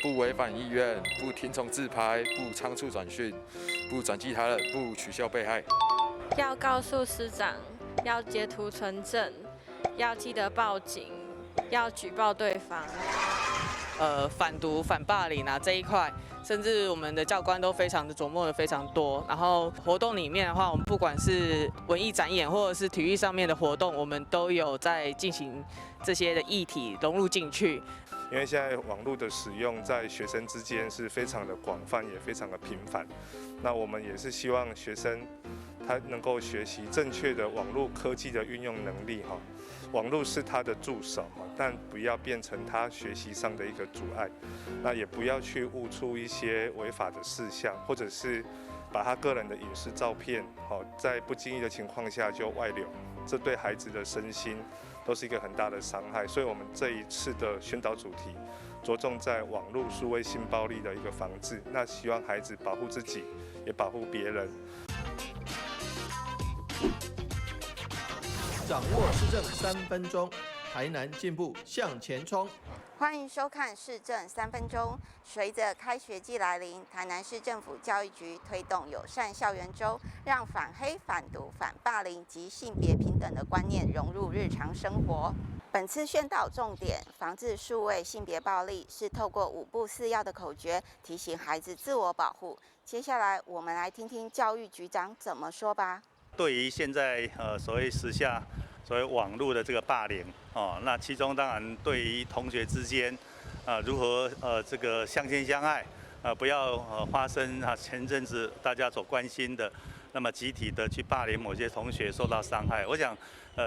不违反意愿，不听从自拍，不仓促转讯，不转寄他人，不取笑被害。要告诉师长，要截图存证，要记得报警，要举报对方。反毒、反霸凌啊这一块，甚至我们的教官都非常的琢磨的非常多。然后活动里面的话，我们不管是文艺展演或者是体育上面的活动，我们都有在进行这些的议题融入进去。因为现在网络的使用在学生之间是非常的广泛，也非常的频繁。那我们也是希望学生他能够学习正确的网络科技的运用能力哈。网络是他的助手，但不要变成他学习上的一个阻碍。那也不要去误触一些违法的事项，或者是把他个人的隐私照片，在不经意的情况下就外流，这对孩子的身心都是一个很大的伤害。所以我们这一次的宣导主题着重在网络数位性暴力的一个防治，那希望孩子保护自己，也保护别人。掌握市政3分钟，台南进步向前冲。欢迎收看市政3分钟。随着开学季来临，台南市政府教育局推动友善校园周，让反黑、反毒、反霸凌及性别平等的观念融入日常生活。本次宣导重点防治数位性别暴力，是透过5不4要的口诀提醒孩子自我保护。接下来我们来听听教育局长怎么说吧。对于现在所谓时下所谓网络的这个霸凌那其中当然对于同学之间如何这个相亲相爱不要发生前阵子大家所关心的那么集体的去霸凌某些同学受到伤害，我想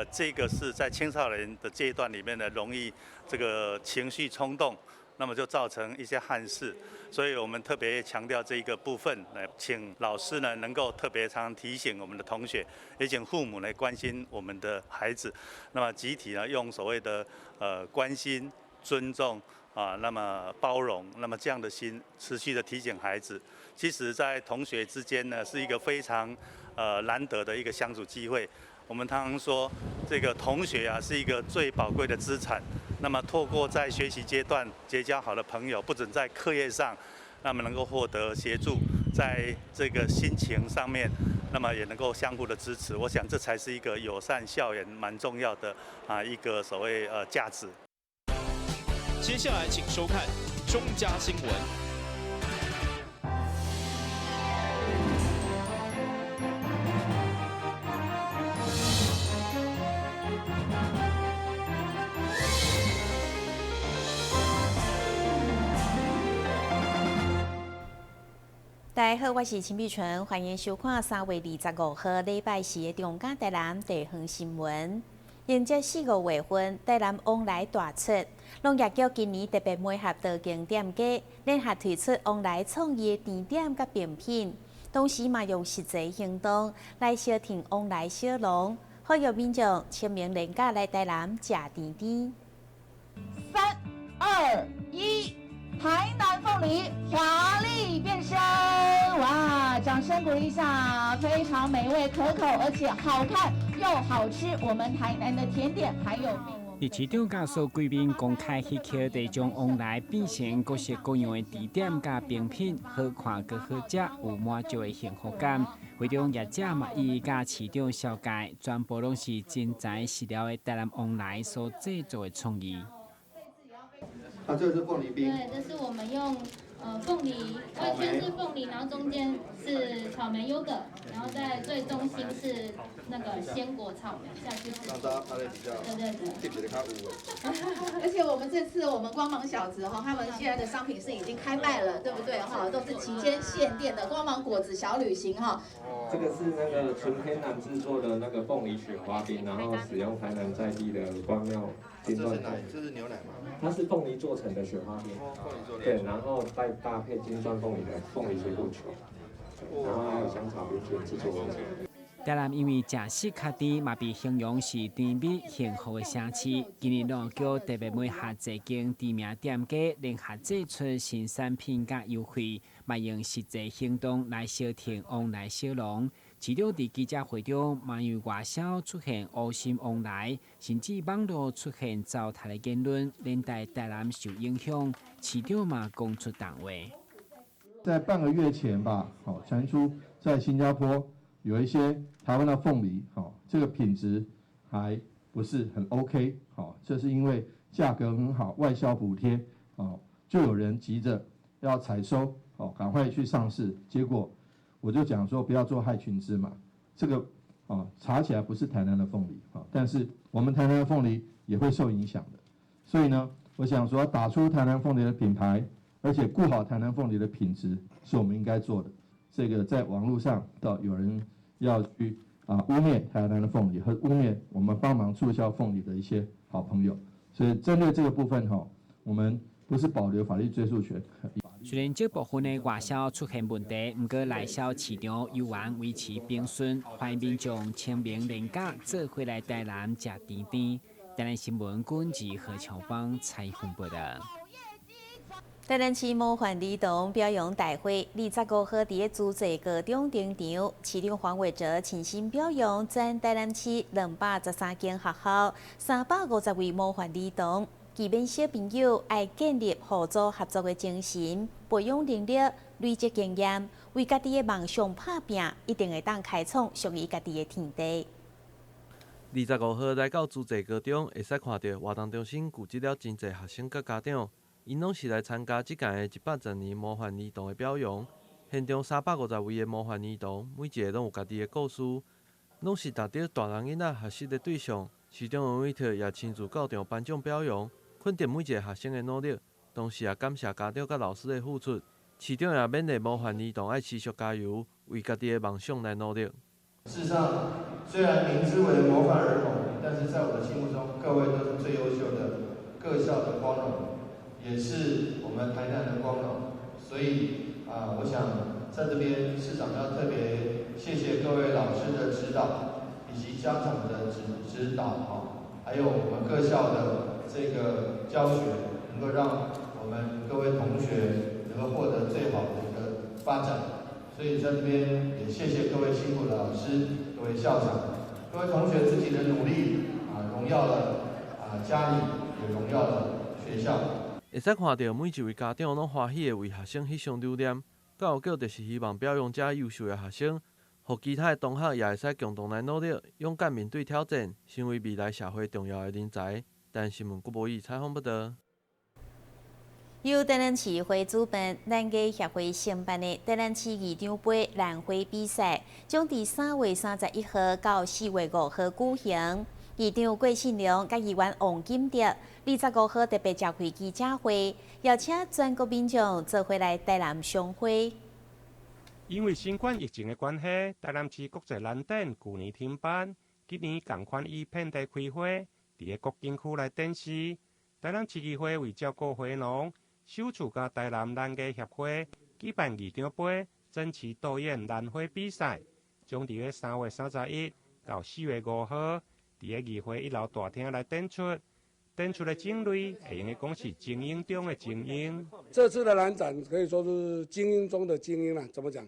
这个是在青少年的阶段里面呢容易这个情绪冲动。那么就造成一些憾事，所以我们特别强调这一个部分，请老师呢能够特别常提醒我们的同学，也请父母来关心我们的孩子。那么集体呢用所谓的关心、尊重那么包容，那么这样的心持续的提醒孩子。其实，在同学之间呢是一个非常难得的一个相处机会。我们常常说，这个同学是一个最宝贵的资产。那么，透过在学习阶段结交好的朋友，不仅在课业上，那么能够获得协助，在这个心情上面，那么也能够相互的支持。我想，这才是一个友善校园蛮重要的一个所谓价值。接下来，请收看中嘉新闻。大家好，我是陈碧纯，欢迎收看3月25号礼拜四的中嘉台南地方新闻。迎接4、5月份，台南往来大出，农业局今年特别配合道景店家，联合推出往来创意的甜点甲饼品，同时嘛用实际行动来消停往来小农，呼吁民众清明连假来台南吃甜甜。3、2、1。台南凤梨华丽变身，哇！掌声鼓励一下，非常美味可口，而且好看又好吃。我们台南的甜点还有。伫市场甲所贵宾公开迄刻地将往来变成各式各样的甜点甲饼品，好看佮好食，有满足的幸福感。会中业者嘛，伊甲市场小解，全部拢是真材实料的台南往来所制作的创意。这个是凤梨冰。对，这是我们用凤梨，外圈是凤梨，然后中间是草莓优格，然后在最中心是那个鲜果草莓下去是。对对对。而且我们这次光芒小子他们现在的商品是已经开卖了，对不对都是期间限定的光芒果子小旅行这个是那个纯天然制作的那个凤梨雪花冰，然后使用台南在地的光庙金钻凤梨。这是牛奶吗？它是凤梨做成的雪花冰，对，然后再搭配金钻凤梨的凤梨水果球，然后还有香草冰淇淋制作而成。台南因为食食较甜，嘛被形容是甜美幸福的城市。今年农局特别配合一间知名店家，联合制出新产品甲优惠，嘛用实际行动来消停往来小农。市长伫记者会中，嘛由外销出现无心往来，甚至网络出现糟蹋的言论，连带台南受影响。市长嘛讲出谈话。在半个月前吧，传出在新加坡有一些台湾的凤梨，这个品质还不是很 OK， 这是因为价格很好，外销补贴，就有人急着要采收，赶快去上市，结果我就讲说不要做害群之马，这个查起来不是台南的凤梨，但是我们台南的凤梨也会受影响的，所以呢，我想说打出台南凤梨的品牌，而且顾好台南凤梨的品质，是我们应该做的。这个在网络上有人要去污蔑台南的凤梨，和污蔑我们帮忙促销凤梨的一些好朋友，所以针对这个部分我们不是保留法律追诉权。虽然这部分的外销出现问题，不过内销市场依然维持平顺，欢迎民众清明连假做回来台南吃甜甜。台南新闻管制何乔芳采访报道。台南市模范儿童表扬大会25号伫主席高中登场，市长黄伟哲亲身表扬全台南市213间学校350位模范儿童。期勉小朋友爱建立合作合作的精神，培养能力，累积经验，为家己的梦想打拼，一定会当开创属于家己的天地。25号来到主席高中，会使看到活动中心聚集了真侪学生甲家长，因拢是来参加即届的100年模范儿童的表扬。现场350位的模范儿童，每一个拢有家己的故事，拢是达到大人囡仔学习的对象。市长王伟特也亲自到场颁奖表扬。肯定每一个学生的努力，同时也感谢家长甲老师的付出。市长也勉励模范儿童爱持续加油，为家己的梦想来努力。事实上，虽然名之为模范儿童，但是在我的心目中，各位都是最优秀的各校的光荣，也是我们台南的光荣。所以我想在这边市长要特别谢谢各位老师的指导，以及家长的指导还有我们各校的这个教学，能够让我们各位同学能够获得最好的一个发展。所以在这边也谢谢各位辛苦的老师、各位校长、各位同学自己的努力荣耀了家里，也荣耀了学校。会使看到每一位家长拢欢喜的为学生翕相留念，教育局就是希望表扬这优秀的学生，互其他的同学也会使共同来努力，勇敢面对挑战，成为未来社会重要的人才。但新闻郭博义采访报道。由台南市会主办、咱个协会承办的台南市议长杯兰花比赛，将伫3月31号到4月5号举行。议长郭信良甲议员王金蝶25号特别召开记者会，邀请全国民众做回来台南相会。因为新冠疫情的关系，台南市国际蓝展去年停办，今年同款以遍地开花，伫个国景区来展示。台南市议会为照顾花农，首次甲台南兰艺协会举办议长杯争奇斗艳兰花比赛，将伫个3月31到4月5号，伫个议会1楼大厅来展出。展出的种类，会用来讲是精英中的精英。这次的兰展可以说是精英中的精英了。怎么讲？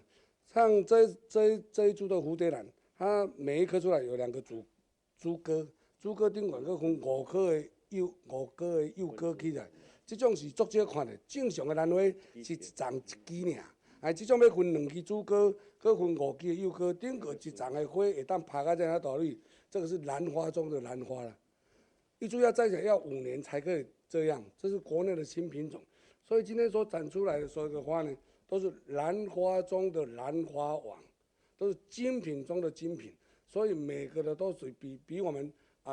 像这一株的蝴蝶兰，它每一棵出来有2个主歌，主歌顶管佫分5颗的幼歌起来。这种是足少看的，正常的兰花是一丛一枝尔，这种要分2支主歌，佫分5支的幼歌，顶个一丛的花会当拍到这样大绿，这个是兰花中的兰花了。一株要栽起来要5年才可以这样，这是国内的新品种。所以今天所展出来的所有的花呢，都是兰花中的兰花王，都是精品中的精品。所以每个的都是比我们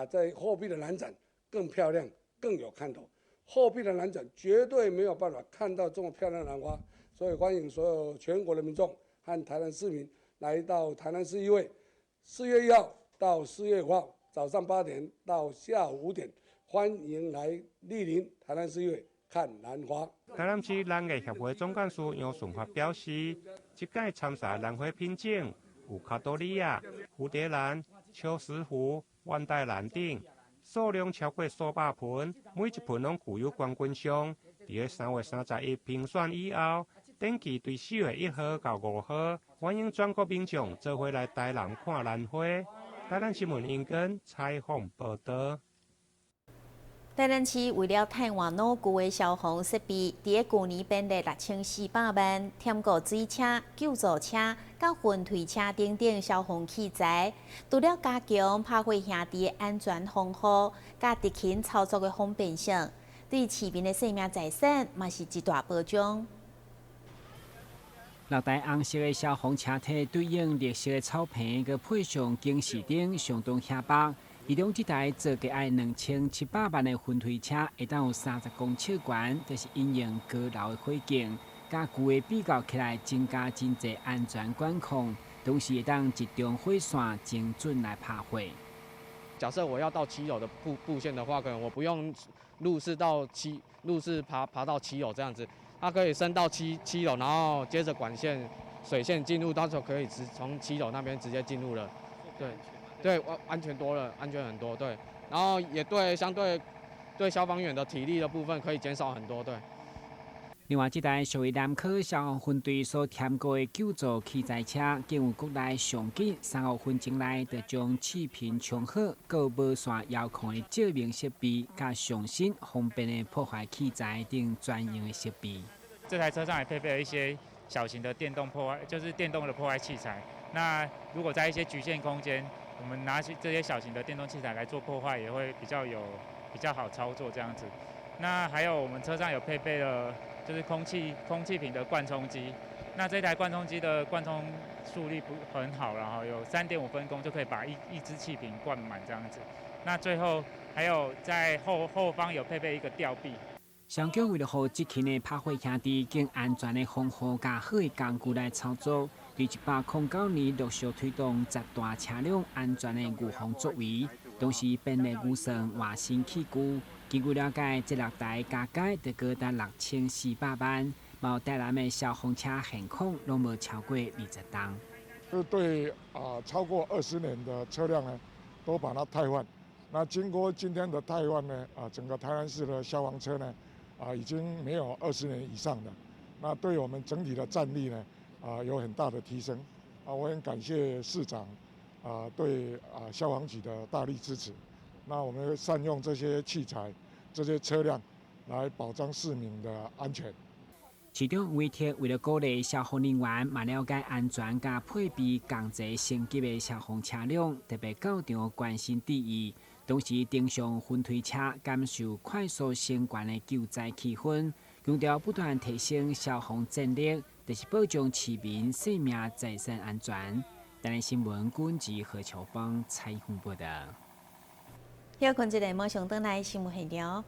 在后壁的兰展更漂亮，更有看头。后壁的兰展绝对没有办法看到这么漂亮的兰花，所以欢迎所有全国的民众和台南市民来到台南市议会，4月1号到4月5号早上8点到下午5点，欢迎来莅临台南市议会看兰花。台南市兰艺协会总干事杨顺发表示，这届参赛兰花品种有卡多利亚、蝴蝶兰、秋石斛、万代兰等。数量超过数百盆，每一盆拢具有冠军赏。伫个3月31评选以后，定期对4月1号到5号，欢迎全国民众做伙来台南看兰花。台南新闻英根采访报道。台南市为了汰换老旧的消防设备，伫个去年编列6400万，添购水车、救助车、甲运推车等消防器材，除了加强拍火兄弟的安全防护，甲执勤操作的方便性，对市民的生命财产嘛是一大保障。六台红色的消防车体对应绿色的草坪，佮配上警示灯，相当显白。其中一台造价要2700万的分推车，会当有30公尺悬，就是因应高楼的火警，甲旧的比较起来，增加真侪安全管控，同时会当集中火线精准来拍火。假设我要到7楼的布线的话，可能我不用路试爬到7楼这样子，它可以升到七楼，然后接着管线水线进入，到时候可以从7楼那边直接进入了，对，安全多了，安全很多，对，然后也相对消防员的体力的部分可以减少很多，对。另外，这台属于南科消防分队所添购的救助器材车，警务局内上紧3-5分钟内，就将气瓶充好，佮无线遥控的照明设备，加上新方便的破坏器材等专用的设备。这台车上也配备了一些小型的电动的破坏器材。那如果在一些局限空间，我们拿起这些小型的电动器材来做破坏，也会比较好操作这样子。那还有我们车上有配备了就是空气瓶的灌充机。那这台灌充机的灌充速率不很好，然后有3.5分钟就可以把一支气瓶灌满这样子。那最后还有在后方有配备一个吊臂。消防为了让执勤的拍火兄弟更安全的防护加好的工具来操作，于1809年陆续推动10大车辆安全的预防作为，同时编列预算换新器具。根据了解，这6台加价就高达6400万，毛台南的消防车现况拢无超过20吨。对超过20年的车辆呢，都把它汰换。那经过今天的汰换呢，整个台南市的消防车呢，已经没有20年以上的。那对我们整体的战力呢，有很大的提升。我很感谢市长对消防局的大力支持。那我们会善用这些器材、这些车辆来保障市民的安全。市长委托为了鼓励消防人员嘛了解安全甲配备同齐升级的消防车辆，特别高调关心第一，同时登上分推车，感受快速升悬的救灾气氛，强调不断提升消防战力，就是保障市民生命财产安全。台南新闻管制何秋芳采访报道。休困一下，马上转来新闻现场。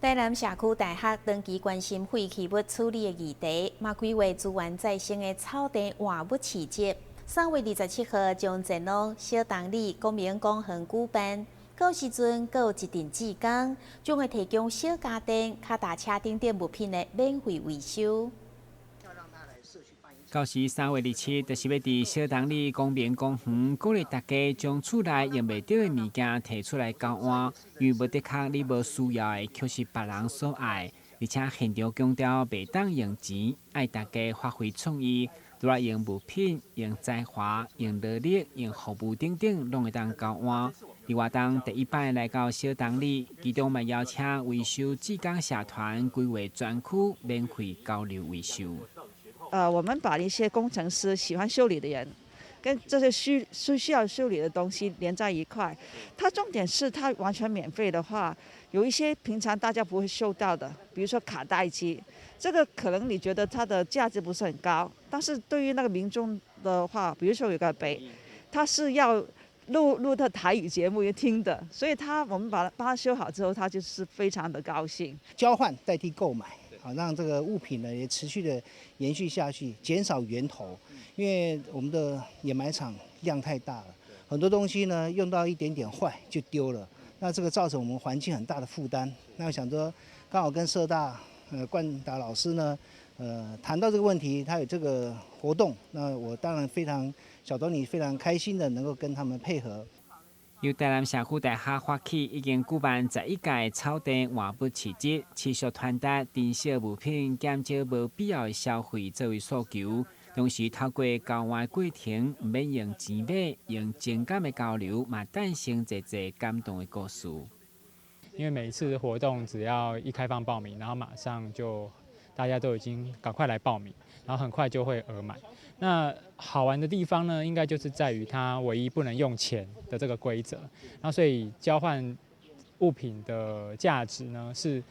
台南社区大学长期关心废弃物处理的议题，嘛规划资源再生的草地换物市集，3月27号将前往小东里公民公园举办。到时阵，阁有一阵志工，将会提供小家电、脚踏车等物品的免费维修。到时3月27，就是要伫小东里公民公园鼓励大家将厝内用袂到的物件摕出来交换，因为无的确你无需要的，却是别人所爱。而且现场强调袂当用钱，爱大家发挥创意，除了用物品、用才华、用劳力、用服务等等，拢会当交换。而活动第一摆来到小东里，其中嘛邀请维修志工社团规划专区，免费交流维修。我们把一些工程师喜欢修理的人，跟这些需要修理的东西连在一块。它重点是它完全免费的话，有一些平常大家不会收到的，比如说卡带机，这个可能你觉得它的价值不是很高，但是对于那个民众的话，比如说有个北，他是要录的台语节目听的，所以我们帮他修好之后，他就是非常的高兴。交换代替购买，好让这个物品呢也持续的延续下去，减少源头。因为我们的掩埋场量太大了，很多东西呢用到一点点坏就丢了，那这个造成我们环境很大的负担。那我想说，刚好跟社大冠达老师呢，谈到这个问题，他有这个活动，那我当然小东尼非常开心的能够跟他们配合。由台南社区大学发起，已经举办11届草地换物市集，持续传达减少物品、减少无必要的消费作为诉求。同时，透过交换过程，唔免用钱买，用情感的交流，嘛诞生一感动的故事。因为每一次活动只要一开放报名，然后马上就大家都已经赶快来报名，然后很快就会额满。那好玩的地方呢，应该就是在于它唯一不能用钱的这个规则，然后所以交换物品的价值呢是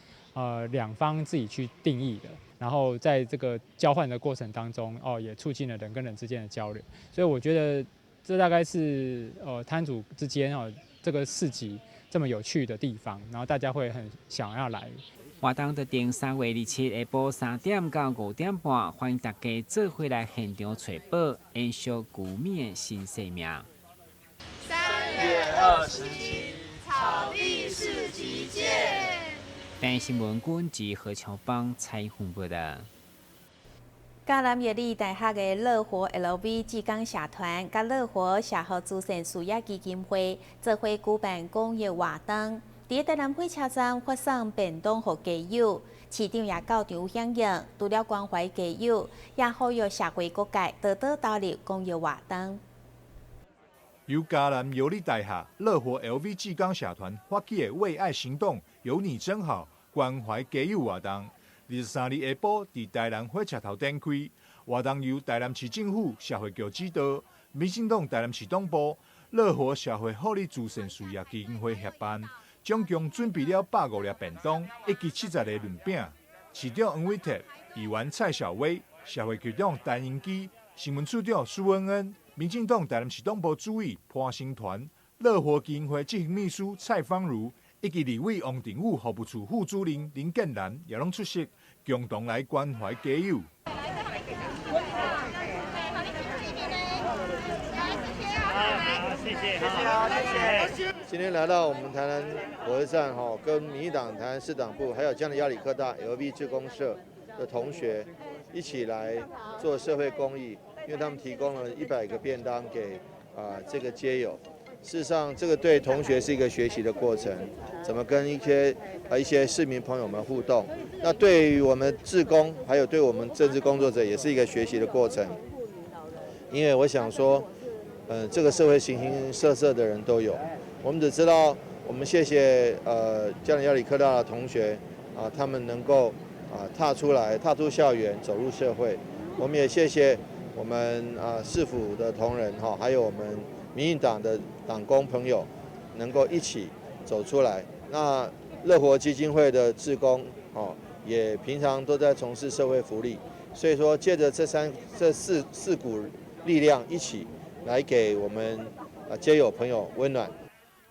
两方自己去定义的。然后在这个交换的过程当中，也促进了人跟人之间的交流，所以我觉得这大概是摊主之间这个市集这么有趣的地方，然后大家会很想要来。活动就定3月27日下晡3點到5點半，歡迎大家做伙來現場找寶，延續古米的新生命。3月27草地市集見。台新聞館及何超邦採訪報道。嘉南夜里大學嘅樂活 LV 志工社團甲樂活社會慈善事業基金會做伙舉辦公益活動，喺台南火車站發送便當給街友，市長也到場響應，除了關懷街友，也呼籲社會各界多多投入公益活動。由嘉南夜里大學樂活 LV 志工社團發起嘅為愛行動，有你真好關懷街友活動。23日下晡，在台南火車頭展開，活動由台南市政府社會局指導，民進黨台南市黨部、樂活社會福利慈善事業基金會協辦，總共準備了150粒便當，以及70個潤餅。市長黃偉哲、議員蔡小薇、社會局長陳英基、新聞處長蘇恩恩、民進黨台南市黨部主委潘新團、樂活基金會執行秘書蔡芳如，以及立委王定武服務處副主任林建蘭也攏出席，共同來關懷街友。今天來到我們台南火車站，跟民進黨台南市黨部，還有嘉南亞里科大 LV 志工社的同學一起來做社會公益，因為他們提供了100個便當給這個街友。事實上，這個對同學是一個學習的過程，怎麼跟一些市民朋友們互動。那對於我們志工，還有對我們政治工作者，也是一個學習的過程。因為我想說，這個社會形形色色的人都有，我們只知道，我們謝謝嘉南亞里科大的同學他們能夠踏出校園，走入社會。我們也謝謝我們市府的同仁還有我們民進黨的黨工朋友能夠一起走出來。那樂活基金會的志工也平常都在從事社會福利，所以說借着這四股力量一起來給我們街友朋友溫暖。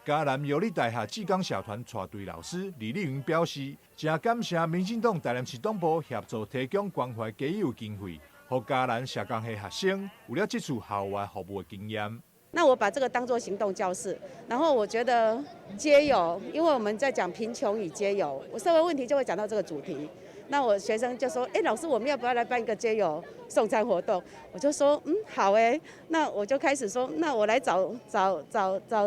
嘉南夜里大學志工社團帶隊老師李麗雲表示，真感謝民進黨台南市黨部協助提供關懷街友經費，讓嘉南社工系學生有了這次校外服務的經驗。那我把這個當作行動教室，然後我覺得街友，因為我們在講貧窮與街友，我社會問題就會講到這個主題。那我學生就說：“老師，我們要不要來辦一個街友送餐活動？”我就說：“好誒。”那我就開始說：“那我來找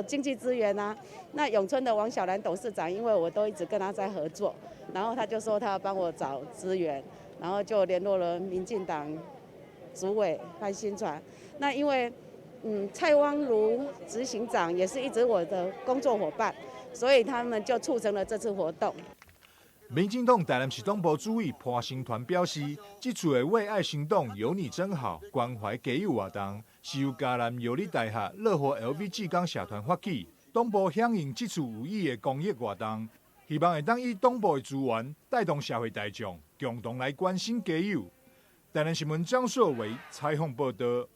經濟資源啊。”那永春的王小蘭董事長，因為我都一直跟他在合作，然後他就說他要幫我找資源，然後就聯絡了民進黨主委潘新傳。那因為蔡汪如執行長也是一直我的工作夥伴，所以他們就促成了這次活動。民進黨台南市黨部主委潘新團表示，這次的為愛行動有你真好關懷街友活動，是由嘉南夜里大學樂活 LV 志工社團發起，黨部響應這次有意的公益活動，希望會當以黨部的資源帶動社會大眾共同來關心街友。台南新聞張碩維採訪報道。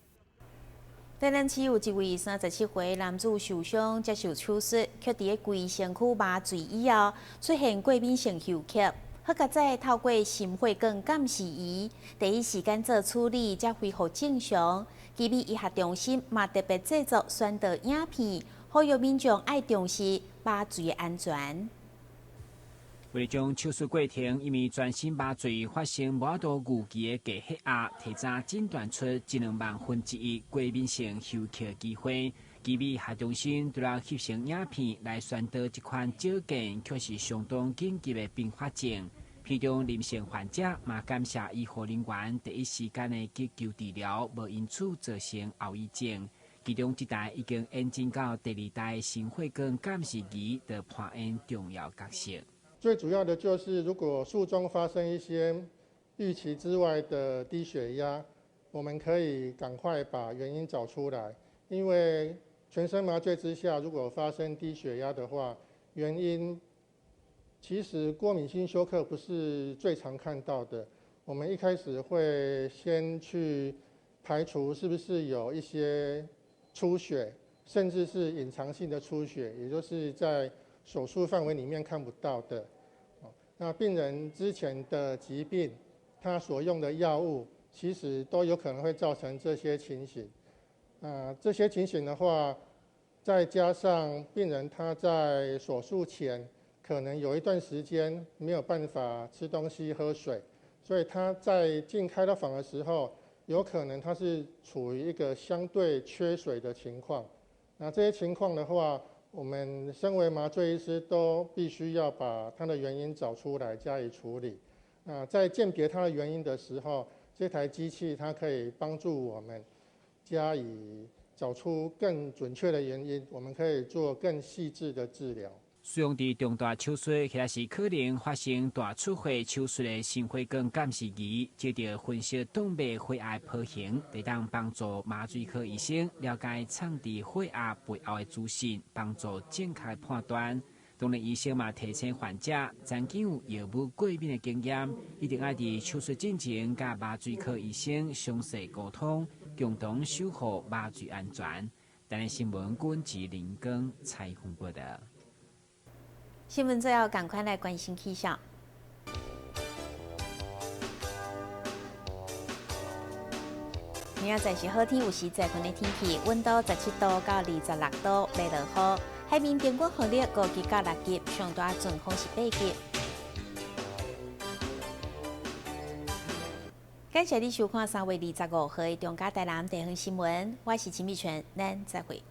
台南市有一位37歲男子受傷接受手術，卻佇個規身軀麻醉以後出現過敏性休克，好加在透过心血管监视仪，第一时间做处理，才恢复正常。基比医学中心嘛特别制作宣导影片，呼吁民众爱重视麻醉的安全。为了将手术过程因为全身麻醉发生某度误期的低血压，提早诊断出1-2万分之一过敏性休克机会。基比医学中心除了翕成影片来宣导这款少见却是相当紧急的并发症。其中临床患者嘛感谢医护人员第一时间的急救治疗，无因此造成后遗症。其中一台已经引进到第2代心血管监视仪，就扮演重要角色。最主要的就是，如果术中发生一些预期之外的低血压，我们可以赶快把原因找出来。因为全身麻醉之下，如果发生低血压的话，原因其实过敏性休克不是最常看到的。我们一开始会先去排除是不是有一些出血，甚至是隐藏性的出血，也就是在手术范围里面看不到的。那病人之前的疾病，他所用的药物，其实都有可能会造成这些情形。这些情形的话，再加上病人他在手术前可能有一段时间没有办法吃东西、喝水，所以他在进开刀房的时候，有可能他是处于一个相对缺水的情况。那这些情况的话，我们身为麻醉医师都必须要把它的原因找出来加以处理。在鉴别它的原因的时候，这台机器它可以帮助我们加以找出更准确的原因，我们可以做更细致的治疗。使用伫重大手术或者是可能发生大出血手术的心血管监视仪，接着分析动脉血压波形，会当帮助麻醉科医生了解藏伫血压背后的资讯，帮助正确判断。当然，医生嘛提醒患者，曾经有药物过敏的经验，一定要伫手术进前甲麻醉科医生详细沟通，共同守护麻醉安全。台南新闻管制林根采访报道。新闻最后赶快来关心气象。明仔载是好天，有时在份的天气，温度17度到26度，袂落雨。海面平均风力5级到6级，上大阵风是8级。感谢你收看3月25号的中嘉台南地方新闻，我是陈美泉，咱再会。